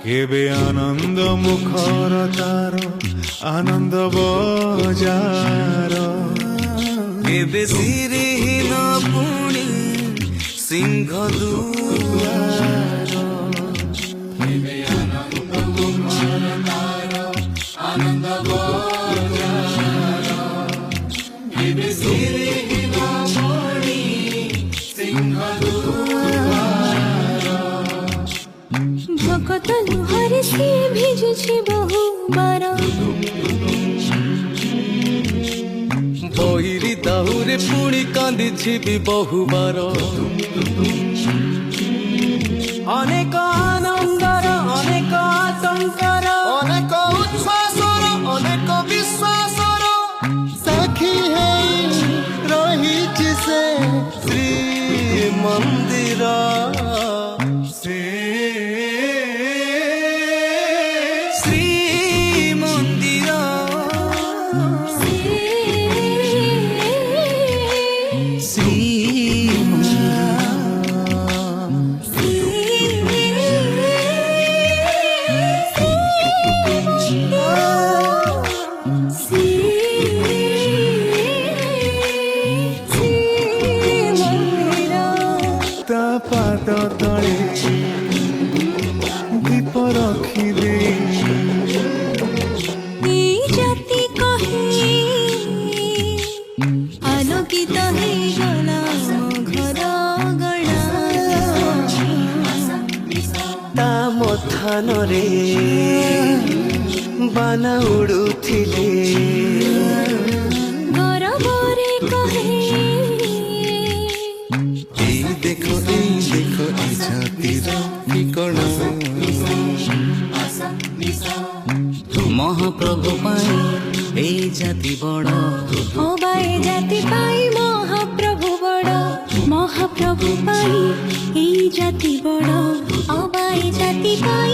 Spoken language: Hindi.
केबे आनंद मुखर तार आनंद बजार केबे सिरहीन पुणी सिंह दुआर केबे आनंद मुखर तार आनंद बजार केबे सिरहीन पुणी सिंह दुआर भगत लुहारे से भिजुछि बहु बार बहिरी दाहुरे पुणी कांदिछि भी बहुबार अनेक आनंदर अनेक आतंकर अनेक उच्छ्वासर अनेक विश्वासर साक्षी है रहिछि से श्री मंदिर पाद तले दीप रखी दे जाति कहे आलोकित है गला घर गणा ता मथान रे बाना उड़ुथिले गौरवरे कहे देखो ई जातिर ठिकाना महाप्रभु पाई ए जाति बड़ ओ बाए जाति पाई महाप्रभु बड़ महाप्रभु पाई ए जाति बड़ ओ बाए जाति पाई